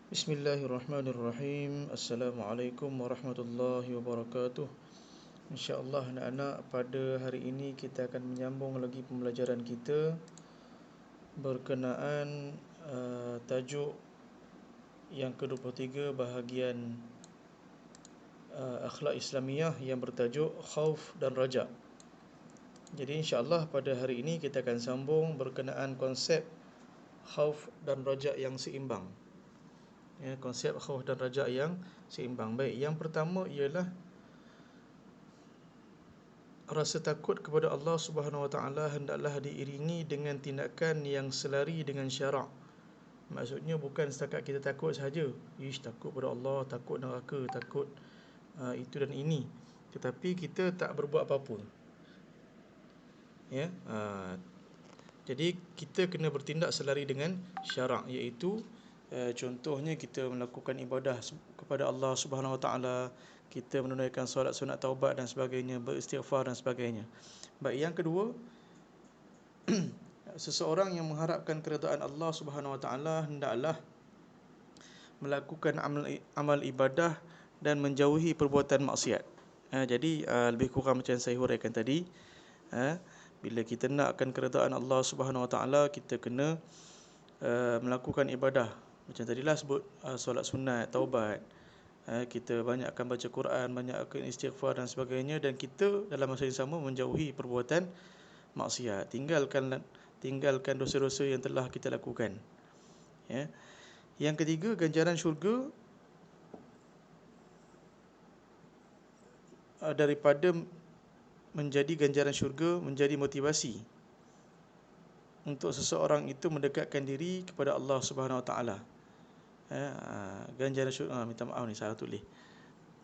Bismillahirrahmanirrahim. Assalamualaikum warahmatullahi wabarakatuh. InsyaAllah anak-anak, pada hari ini kita akan menyambung lagi pembelajaran kita berkenaan tajuk yang ke-23 bahagian akhlak Islamiyah yang bertajuk khauf dan raja. Jadi insyaAllah pada hari ini kita akan sambung berkenaan konsep khauf dan raja yang seimbang. Konsep khauf dan raja yang seimbang. Baik, yang pertama ialah rasa takut kepada Allah Subhanahu Wa Taala hendaklah diiringi dengan tindakan yang selari dengan syarak. Maksudnya bukan setakat kita takut sahaja. Takut pada Allah, takut neraka, takut itu dan ini. Tetapi kita tak berbuat apa-apa. Jadi kita kena bertindak selari dengan syarak, iaitu contohnya kita melakukan ibadah kepada Allah Subhanahu Wa Taala, kita menunaikan solat sunat taubat dan sebagainya, beristighfar dan sebagainya. Baik, yang kedua, seseorang yang mengharapkan keredaan Allah Subhanahu Wa Taala hendaklah melakukan amal ibadah dan menjauhi perbuatan maksiat. Jadi lebih kurang macam saya huraikan tadi, bila kita nakkan keredaan Allah Subhanahu Wa Taala, kita kena melakukan ibadah. Macam tadilah sebut solat sunat, taubat. Kita banyakkan baca Quran, banyakkan istighfar dan sebagainya, dan kita dalam masa yang sama menjauhi perbuatan maksiat. Tinggalkan dosa-dosa yang telah kita lakukan. Yang ketiga, ganjaran syurga daripada menjadi ganjaran syurga menjadi motivasi untuk seseorang itu mendekatkan diri kepada Allah Subhanahu Wa Taala. Ganjaran syurga, minta maaf ni salah tulis.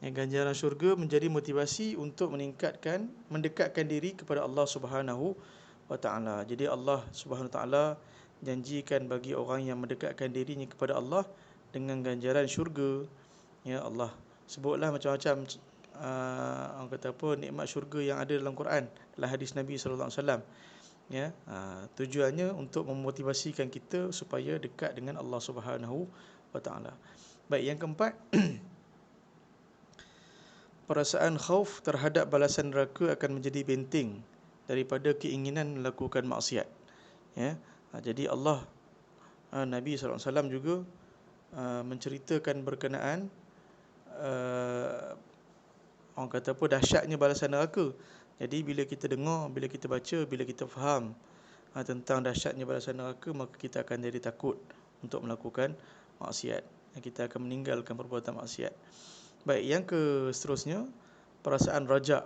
Ganjaran syurga menjadi motivasi untuk mendekatkan diri kepada Allah Subhanahu Wa Taala. Jadi Allah Subhanahu Wa Taala janjikan bagi orang yang mendekatkan dirinya kepada Allah dengan ganjaran syurga. Allah sebutlah macam-macam orang kata apa, nikmat syurga yang ada dalam Quran, dalam hadis Nabi sallallahu alaihi wasallam. Tujuannya untuk memotivasikan kita supaya dekat dengan Allah Subhanahu Wa Taala. Baik, yang keempat, perasaan khauf terhadap balasan neraka akan menjadi benteng daripada keinginan melakukan maksiat. Jadi Allah, Nabi sallallahu alaihi wasallam juga menceritakan berkenaan orang kata apa, dahsyatnya balasan neraka. Jadi bila kita dengar, bila kita baca, bila kita faham tentang dahsyatnya balasan neraka, maka kita akan jadi takut untuk melakukan maksiat. Kita akan meninggalkan perbuatan maksiat. Baik, yang seterusnya, perasaan rajak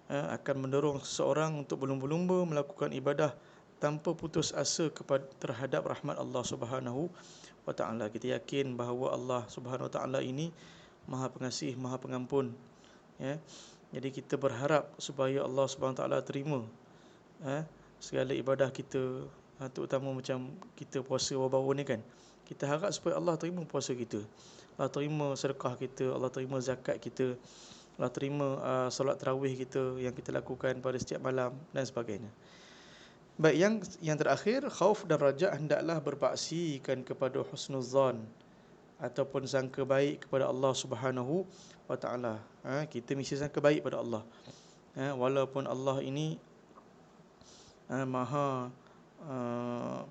akan mendorong seseorang untuk berlumba-lumba melakukan ibadah tanpa putus asa terhadap rahmat Allah Subhanahu Wa Taala. Kita yakin bahawa Allah Subhanahu Wa Taala ini Maha Pengasih, Maha Pengampun. Jadi kita berharap supaya Allah Subhanahu Wa Taala terima segala ibadah kita, terutama macam kita puasa baru-baru ni kan. Kita harap supaya Allah terima puasa kita, Allah terima sedekah kita, Allah terima zakat kita, Allah terima solat tarawih kita yang kita lakukan pada setiap malam dan sebagainya. Baik, yang terakhir, khauf dan raja hendaklah berpaksikan kepada husnuzan ataupun sangka baik kepada Allah Subhanahu Wa Taala. Kita mesti sangka baik pada Allah. Walaupun Allah ini Maha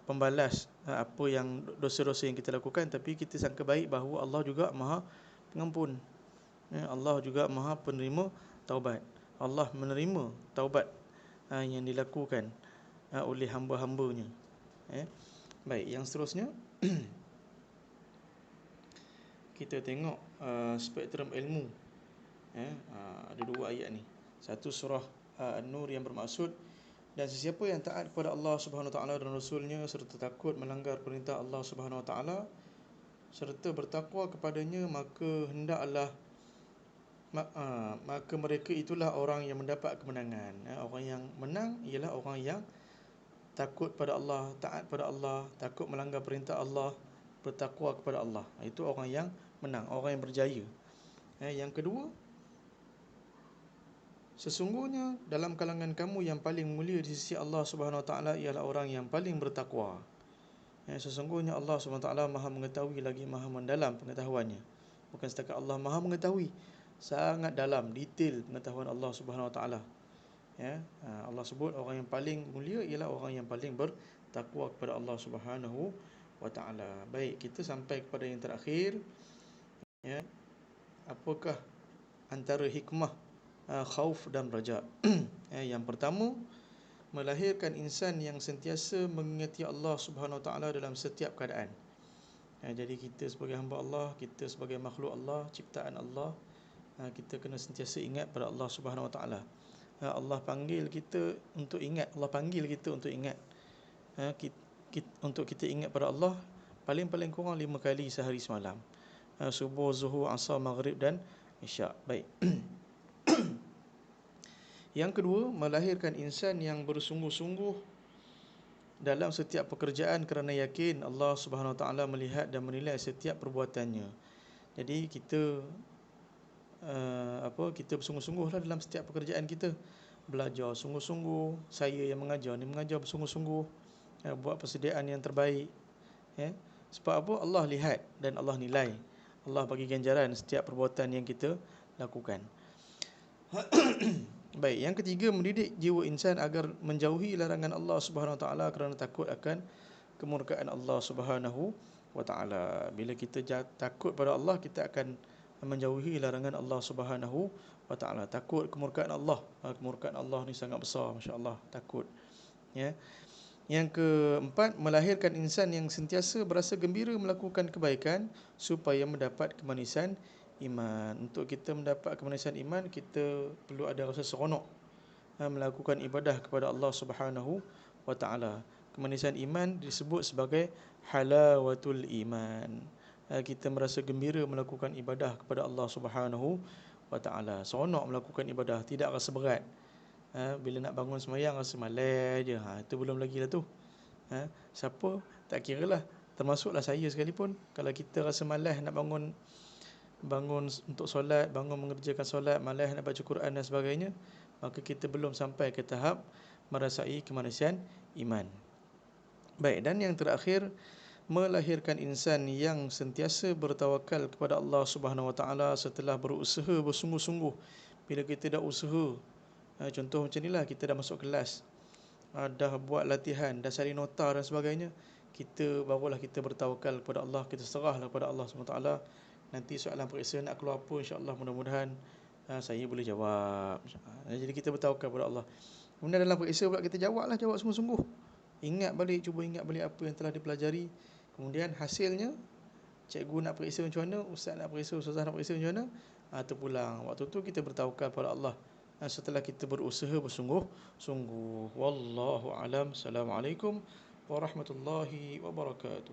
pembalas apa yang dosa-dosa yang kita lakukan, tapi kita sangka baik bahawa Allah juga Maha Pengampun. Allah juga Maha Penerima taubat. Allah menerima taubat yang dilakukan oleh hamba-hambanya. Baik, yang seterusnya kita tengok spektrum ilmu. Ada dua ayat ni. Satu surah An-Nur yang bermaksud, dan sesiapa yang taat kepada Allah Subhanahu Wa Taala dan Rasulnya serta takut melanggar perintah Allah Subhanahu Wa Taala serta bertakwa kepadanya, maka maka mereka itulah orang yang mendapat kemenangan. Orang yang menang ialah orang yang takut pada Allah, taat pada Allah, takut melanggar perintah Allah, bertakwa kepada Allah. Itu orang yang menang, orang yang berjaya. Yang kedua, sesungguhnya dalam kalangan kamu yang paling mulia di sisi Allah Subhanahu Wa Taala ialah orang yang paling bertakwa. Sesungguhnya Allah SWT maha mengetahui lagi maha mendalam pengetahuannya. Bukan setakat Allah maha mengetahui, sangat dalam, detail pengetahuan Allah SWT. Allah sebut orang yang paling mulia ialah orang yang paling bertakwa kepada Allah SWT. Baik, kita sampai kepada yang terakhir. Apakah antara hikmah khauf dan raja? Yang pertama, melahirkan insan yang sentiasa mengingati Allah Subhanahu Wa Taala dalam setiap keadaan. Jadi kita sebagai hamba Allah, kita sebagai makhluk Allah, ciptaan Allah, kita kena sentiasa ingat pada Allah Subhanahu Wa Taala. Allah panggil kita untuk ingat, Allah panggil kita untuk ingat. Untuk kita ingat pada Allah paling-paling kurang 5 kali sehari semalam. Subuh, zuhur, asar, maghrib dan isyak. Baik. Yang kedua, melahirkan insan yang bersungguh-sungguh dalam setiap pekerjaan kerana yakin Allah Subhanahu Wa Taala melihat dan menilai setiap perbuatannya. Jadi kita kita bersungguh-sungguhlah dalam setiap pekerjaan kita. Belajar sungguh-sungguh, saya yang mengajar ni mengajar bersungguh-sungguh, buat persediaan yang terbaik. Sebab apa? Allah lihat dan Allah nilai. Allah bagi ganjaran setiap perbuatan yang kita lakukan. Baik, yang ketiga, mendidik jiwa insan agar menjauhi larangan Allah Subhanahu Wa Taala kerana takut akan kemurkaan Allah Subhanahu Wa Taala. Bila kita takut pada Allah, kita akan menjauhi larangan Allah Subhanahu Wa Taala. Takut kemurkaan Allah. Kemurkaan Allah ni sangat besar, masya-Allah, takut. Yang keempat, melahirkan insan yang sentiasa berasa gembira melakukan kebaikan supaya mendapat kemanisan iman. Untuk kita mendapat kemanisan iman, kita perlu ada rasa seronok melakukan ibadah kepada Allah Subhanahu Wa Taala. Kemanisan iman disebut sebagai halawatul iman. Kita merasa gembira melakukan ibadah kepada Allah Subhanahu Wa Taala. Seronok melakukan ibadah, tidak rasa berat. Bila nak bangun sembahyang rasa malas je. Itu belum lagi lah tu. Siapa? Tak kira lah, termasuklah saya sekalipun. Kalau kita rasa malas nak bangun untuk solat, bangun mengerjakan solat, malas nak baca Quran dan sebagainya, maka kita belum sampai ke tahap merasai kemanisan iman. Baik, dan yang terakhir, melahirkan insan yang sentiasa bertawakal kepada Allah Subhanahu Wa Taala setelah berusaha bersungguh-sungguh. Bila kita dah usaha, contoh macam inilah, kita dah masuk kelas, dah buat latihan, dah cari nota dan sebagainya, barulah kita bertawakal kepada Allah, kita serahlah kepada Allah SWT. Nanti soalan periksa nak keluar apa, insya-Allah mudah-mudahan saya boleh jawab. Jadi kita bertawakal kepada Allah. Kemudian dalam periksa pula kita jawab sungguh-sungguh. Cuba ingat balik apa yang telah dipelajari. Kemudian hasilnya, cikgu nak periksa macam mana, ustaz nak periksa, ustazah nak periksa macam mana, terpulang. Waktu tu kita bertawakal kepada Allah. Setelah kita berusaha bersungguh-sungguh. Wallahu alam. Assalamualaikum warahmatullahi wabarakatuh.